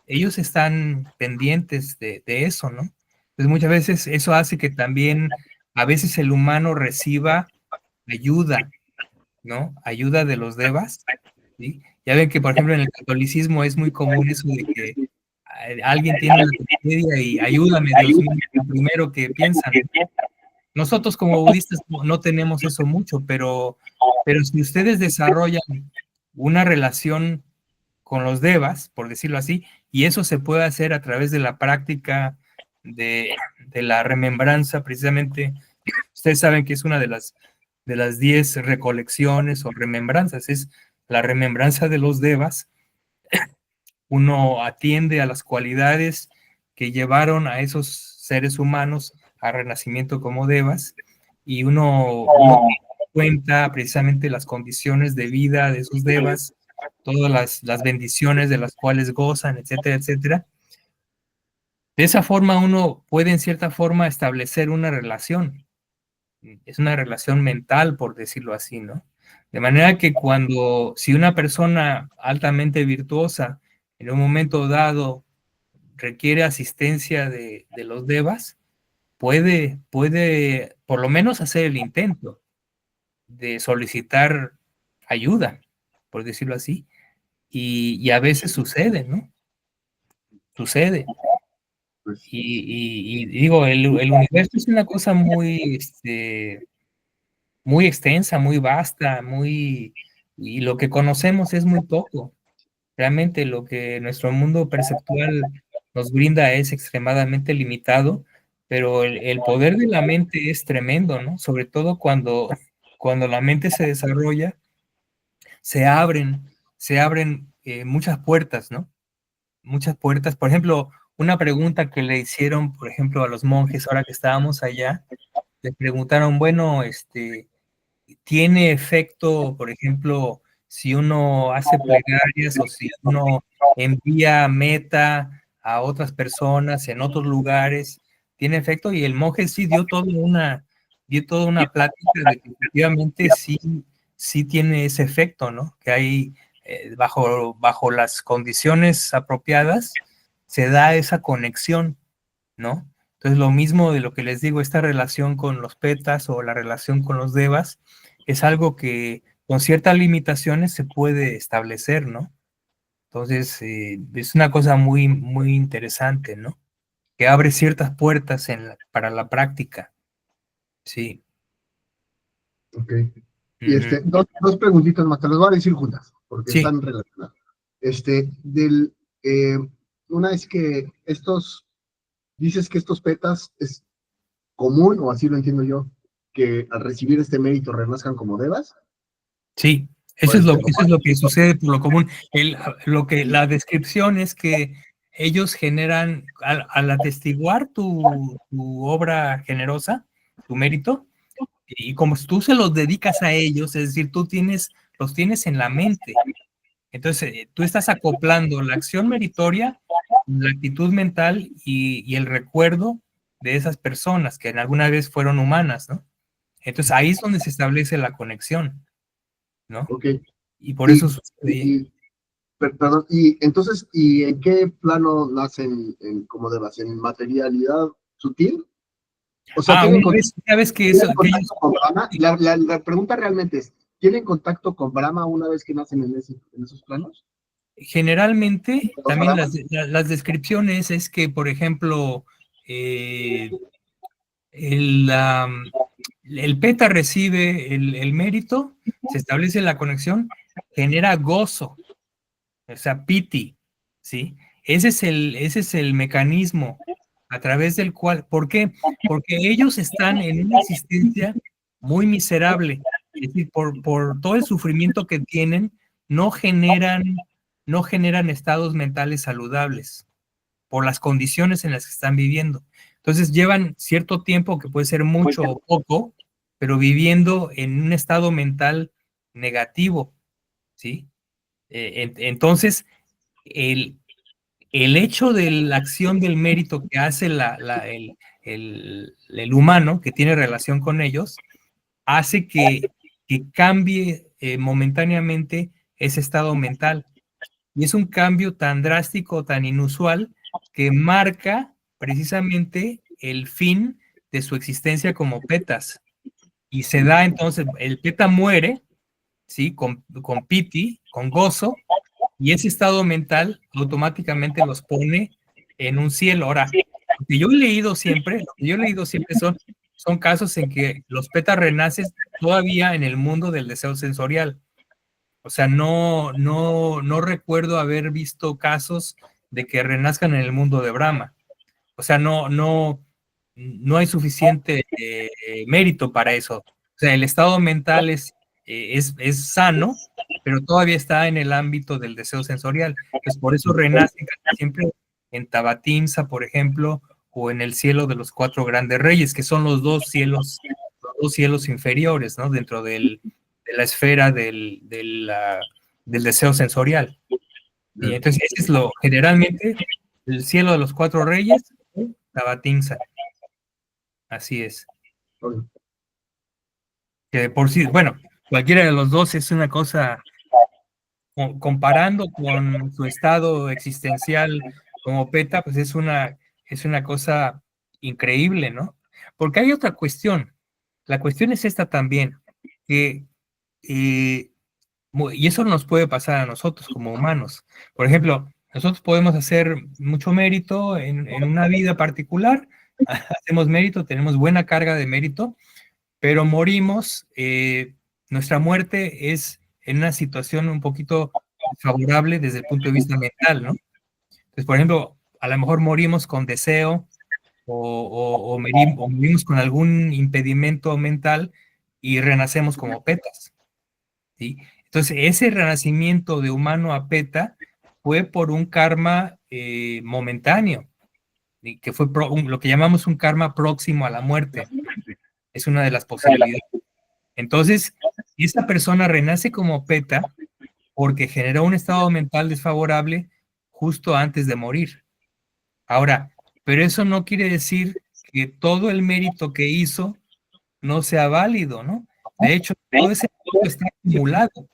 ellos están pendientes de eso, ¿no? Entonces muchas veces eso hace que también a veces el humano reciba ayuda, ¿no? Ayuda de los devas, ¿sí? Ya ven que, por ejemplo, en el catolicismo es muy común eso de que alguien tiene una tragedia y ayúdame, Dios mío, lo primero que piensan. Nosotros como budistas no tenemos eso mucho, pero si ustedes desarrollan una relación con los devas, por decirlo así, y eso se puede hacer a través de la práctica de la remembranza, precisamente, ustedes saben que es una de las 10 recolecciones o remembranzas, es la remembranza de los devas. Uno atiende a las cualidades que llevaron a esos seres humanos a renacimiento como devas, y uno cuenta precisamente las condiciones de vida de esos devas, todas las bendiciones de las cuales gozan, etcétera, etcétera. De esa forma uno puede en cierta forma establecer una relación. Es una relación mental, por decirlo así, ¿no? De manera que si una persona altamente virtuosa en un momento dado requiere asistencia de los devas, puede por lo menos hacer el intento de solicitar ayuda, por decirlo así, y a veces sucede, ¿no? Sucede. Y digo, el universo es una cosa muy, muy extensa, muy vasta, y lo que conocemos es muy poco. Realmente lo que nuestro mundo perceptual nos brinda es extremadamente limitado, pero el poder de la mente es tremendo, ¿no? Sobre todo cuando la mente se desarrolla, se abren muchas puertas, ¿no? Muchas puertas. Por ejemplo, una pregunta que le hicieron, por ejemplo, a los monjes ahora que estábamos allá, le preguntaron, bueno, ¿tiene efecto, por ejemplo, si uno hace plegarias o si uno envía meta a otras personas en otros lugares? ¿Tiene efecto? Y el monje sí dio toda una plática de que efectivamente sí tiene ese efecto, ¿no? Que hay, bajo las condiciones apropiadas, se da esa conexión, ¿no? Entonces, lo mismo de lo que les digo, esta relación con los petas o la relación con los devas, es algo que con ciertas limitaciones se puede establecer, ¿no? Entonces, es una cosa muy, muy interesante, ¿no? Que abre ciertas puertas para la práctica. Sí. Ok. Y dos preguntitas más, te las voy a decir juntas, porque Sí. están relacionadas. Una es que dices que estos petas es común, o así lo entiendo yo, que al recibir este mérito renazcan como devas. Sí, eso es lo que sucede por lo común. La descripción es que ellos generan, al atestiguar tu obra generosa, tu mérito, y como tú se los dedicas a ellos, es decir, los tienes en la mente. Entonces, tú estás acoplando la acción meritoria, la actitud mental y el recuerdo de esas personas que en alguna vez fueron humanas, ¿no? Entonces, ahí es donde se establece la conexión, ¿no? Ok. Y por eso sucede. Perdón, y entonces, ¿y en qué plano nacen como devas? ¿En materialidad sutil? O sea, ¿tienen ¿sabes que contacto con Brahma? La pregunta realmente es, ¿tienen contacto con Brahma una vez que nacen en esos planos? Generalmente, también las descripciones es que, por ejemplo, el PETA recibe el mérito, se establece la conexión, genera gozo, o sea, piti, ¿sí? Ese es el mecanismo a través del cual, ¿por qué? Porque ellos están en una existencia muy miserable, es decir, por todo el sufrimiento que tienen, no generan estados mentales saludables, por las condiciones en las que están viviendo. Entonces llevan cierto tiempo, que puede ser mucho o poco, pero viviendo en un estado mental negativo, ¿sí? Entonces, el hecho de la acción del mérito que hace el humano que tiene relación con ellos, hace que cambie momentáneamente ese estado mental. Y es un cambio tan drástico, tan inusual, que marca precisamente el fin de su existencia como petas. Y se da entonces, el peta muere, ¿sí? Con piti, con gozo, y ese estado mental automáticamente los pone en un cielo. Ahora, lo que yo he leído siempre, son casos en que los petas renacen todavía en el mundo del deseo sensorial. O sea, no recuerdo haber visto casos de que renazcan en el mundo de Brahma. O sea, no hay suficiente mérito para eso. O sea, el estado mental es sano, pero todavía está en el ámbito del deseo sensorial. Entonces, por eso renacen casi siempre en Tabatimsa, por ejemplo, o en el cielo de los cuatro grandes reyes, que son los dos cielos inferiores, ¿no? Dentro de la esfera del deseo sensorial. Y entonces, ese es generalmente, el cielo de los cuatro reyes, Tabatimsa. Así es. Que de por sí, bueno, cualquiera de los dos es una cosa, comparando con su estado existencial como peta, pues es una cosa increíble, ¿no? Porque hay otra cuestión. La cuestión es esta también, que, y eso nos puede pasar a nosotros como humanos. Por ejemplo, nosotros podemos hacer mucho mérito en una vida particular, hacemos mérito, tenemos buena carga de mérito, pero morimos, nuestra muerte es en una situación un poquito favorable desde el punto de vista mental, ¿no? Entonces, por ejemplo, a lo mejor morimos con deseo o morimos con algún impedimento mental y renacemos como petas, ¿sí? Entonces, ese renacimiento de humano a peta fue por un karma momentáneo, ¿sí? Que fue lo que llamamos un karma próximo a la muerte. Es una de las posibilidades. Entonces, esta persona renace como peta porque generó un estado mental desfavorable justo antes de morir. Ahora, pero eso no quiere decir que todo el mérito que hizo no sea válido, ¿no? De hecho, todo ese mérito está acumulado.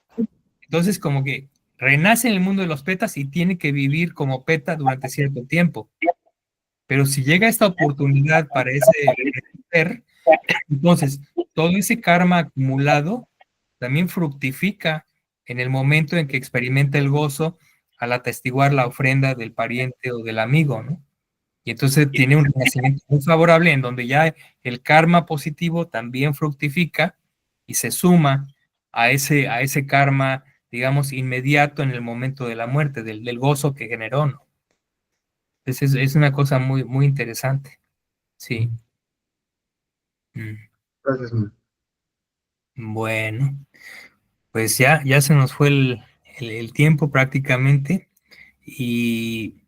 Entonces, como que renace en el mundo de los petas y tiene que vivir como peta durante cierto tiempo. Pero si llega esta oportunidad para ese ser, entonces todo ese karma acumulado también fructifica en el momento en que experimenta el gozo al atestiguar la ofrenda del pariente o del amigo, ¿no? Y entonces tiene un renacimiento muy favorable en donde ya el karma positivo también fructifica y se suma a ese karma, digamos, inmediato en el momento de la muerte, del gozo que generó, ¿no? Entonces es una cosa muy, muy interesante. Sí. Gracias. Bueno, pues ya se nos fue el tiempo prácticamente. Y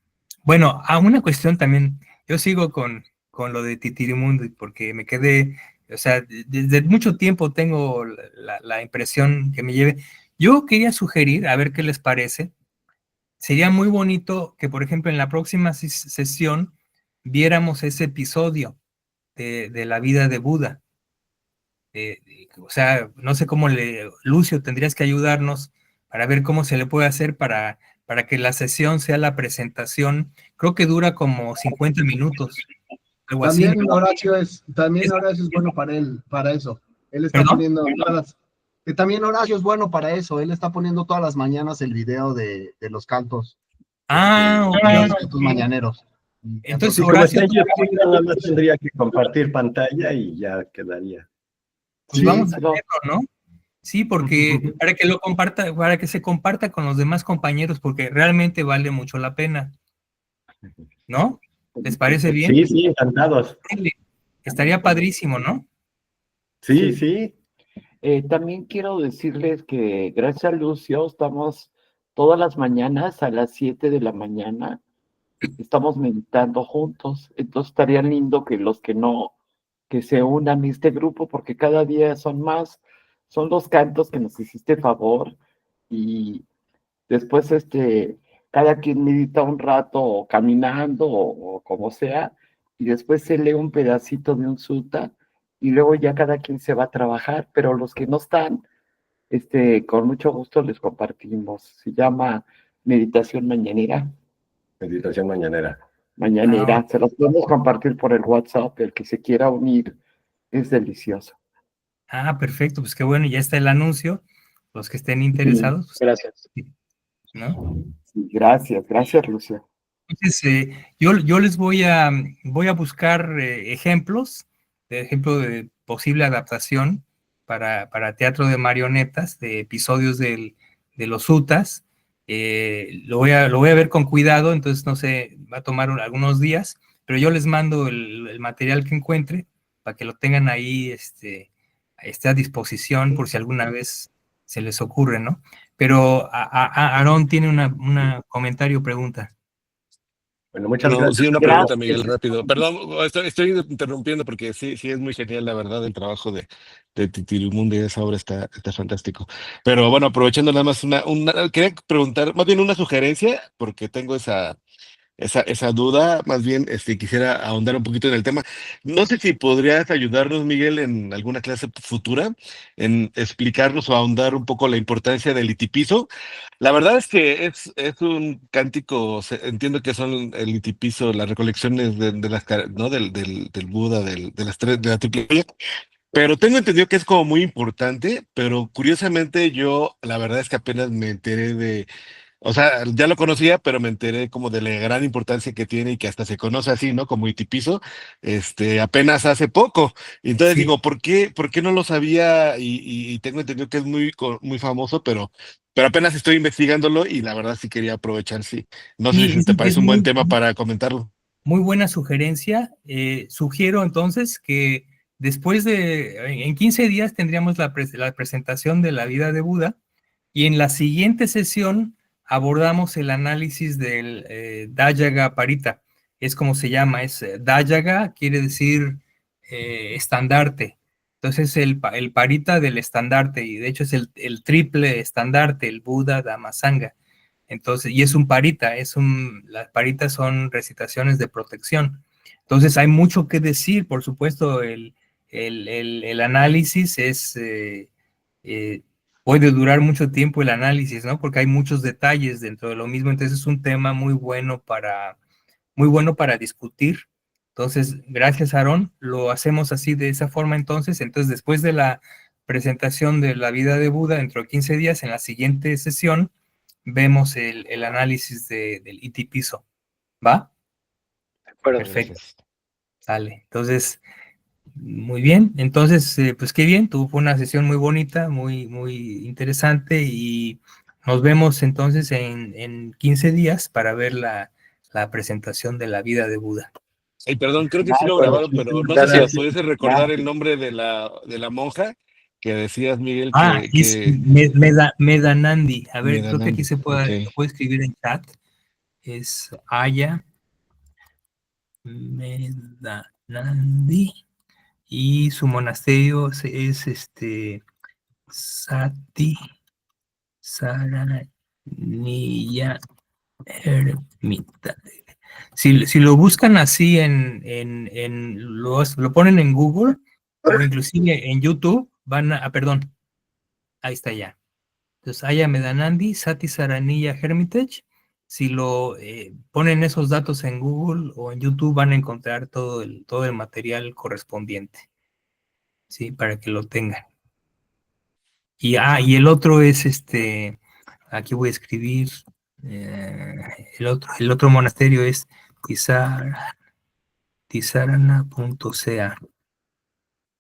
bueno, a una cuestión también, yo sigo con lo de Titirimundo porque me quedé, o sea, desde mucho tiempo tengo la impresión que me lleve. Yo quería sugerir, a ver qué les parece, sería muy bonito que, por ejemplo, en la próxima sesión viéramos ese episodio de la vida de Buda. O sea, no sé cómo Lucio, tendrías que ayudarnos para ver cómo se le puede hacer para que la sesión sea la presentación. Creo que dura como 50 minutos, algo así, También ¿no? Horacio es bueno para él, para eso. Él está ¿Perdón? poniendo que también Horacio es bueno para eso. Él está poniendo todas las mañanas el video de los cantos, Ok. de los cantos mañaneros. Entonces, Sí, como Horacio, está en YouTube, nada más tendría que compartir pantalla y ya quedaría. pues Sí, vamos a no. hacerlo, ¿no? Sí, porque para que lo comparta, para que se comparta con los demás compañeros, porque realmente vale mucho la pena, ¿no? ¿Les parece bien? Sí, sí, encantados. Estaría padrísimo, ¿no? Sí, sí. También quiero decirles que gracias a Lucio estamos todas las mañanas a las 7 de la mañana, estamos meditando juntos. Entonces estaría lindo que los que no, que se unan a este grupo, porque cada día son más, son los cantos que nos hiciste favor y después cada quien medita un rato o caminando o como sea, y después se lee un pedacito de un sutta y luego ya cada quien se va a trabajar, pero los que no están, con mucho gusto les compartimos. Se llama Meditación Mañanera. Meditación mañanera. Mañanera, se los podemos compartir por el WhatsApp, el que se quiera unir, es delicioso. Perfecto, pues qué bueno, ya está el anuncio. Los que estén interesados, pues, Gracias. ¿no? Sí, gracias, Lucio. Entonces, yo les voy a buscar ejemplos, de ejemplo de posible adaptación para teatro de marionetas, de episodios de los Utas. Lo voy a ver con cuidado, entonces no sé, va a tomar algunos días, pero yo les mando el material que encuentre para que lo tengan ahí esté a disposición por si alguna vez se les ocurre, ¿no? Pero Aarón tiene una comentario, pregunta. Bueno, muchas No, gracias. sí, una pregunta, Gracias. Miguel, rápido. Perdón, estoy interrumpiendo porque sí es muy genial, la verdad, el trabajo de Titirimundi, esa obra está fantástico. Pero bueno, aprovechando nada más quería preguntar, más bien una sugerencia, porque tengo esa duda, más bien quisiera ahondar un poquito en el tema. No sé si podrías ayudarnos, Miguel, en alguna clase futura, en explicarnos o ahondar un poco la importancia del itipiso. La verdad es que es un cántico, entiendo que son el itipiso, las recolecciones de las, ¿no? del Buda, de las tres, de la triple vía, pero tengo entendido que es como muy importante, pero curiosamente yo, la verdad es que apenas me enteré o sea, ya lo conocía, pero me enteré como de la gran importancia que tiene y que hasta se conoce así, ¿no? Como Itipizo, apenas hace poco. Y entonces Sí. digo, ¿por qué no lo sabía? Y tengo entendido que es muy famoso, pero apenas estoy investigándolo y la verdad sí quería aprovechar, sí. No sé Sí, si te es parece un buen tema para comentarlo. muy buena sugerencia. Sugiero entonces que en 15 días tendríamos la presentación de la vida de Buda y en la siguiente sesión abordamos el análisis del Dayaga Parita. Es como se llama, Dayaga quiere decir estandarte. Entonces el Parita del estandarte y de hecho es el triple estandarte, el Buda Dhammasanga. Entonces, y es un parita, las paritas son recitaciones de protección. Entonces, hay mucho que decir, por supuesto, el análisis eh, puede durar mucho tiempo el análisis, ¿no? Porque hay muchos detalles dentro de lo mismo, entonces es un tema muy bueno para discutir. Entonces, gracias, Aarón, lo hacemos así de esa forma entonces después de la presentación de la vida de Buda, dentro de 15 días, en la siguiente sesión, vemos el análisis del Itipiso. ¿Va? Muchas Perfecto. gracias. Sale. Entonces, muy bien. Entonces, pues qué bien. Fue una sesión muy bonita, muy interesante y nos vemos entonces en 15 días para ver la presentación de la vida de Buda. Ay, perdón, creo que sí lo Gracias. grabaron, pero no sé si me Gracias. pudiese recordar el nombre de la monja que decías, Miguel, Es que Medanandi. A ver, creo que aquí Medanandi. Ok. lo puedo escribir en chat. Es Aya Medanandi. Y su monasterio es Sati Saraniya Ermita. Si lo buscan así lo ponen en Google o inclusive en YouTube, perdón, ahí está ya. Entonces, Aya Medanandi, Sati Saraniya Hermitage. Si lo ponen esos datos en Google o en YouTube, van a encontrar todo el material correspondiente, ¿sí? Para que lo tengan. Y el otro es aquí voy a escribir, el otro monasterio es tisarana.ca.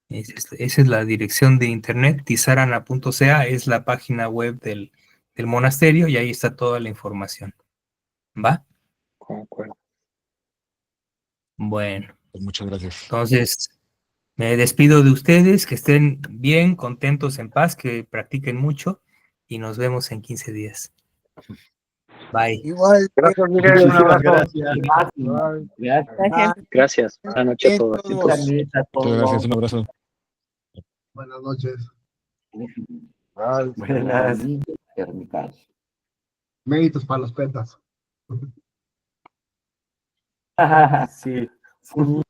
Esa es la dirección de internet, tisarana.ca es la página web del monasterio y ahí está toda la información. ¿Va? Concuerdo. Bueno, Pues muchas gracias. entonces me despido de ustedes, que estén bien, contentos, en paz, que practiquen mucho y nos vemos en 15 días. Bye. Igual, Gracias, Miguel. Un Muchísimas abrazo. gracias. igual. Gracias. Gracias. Buenas noches a todos. Muchas gracias a Muchas todos. gracias, un abrazo. Buenas noches. Buenas. Ermitaño. Méritos para los petas. Sí. Sí.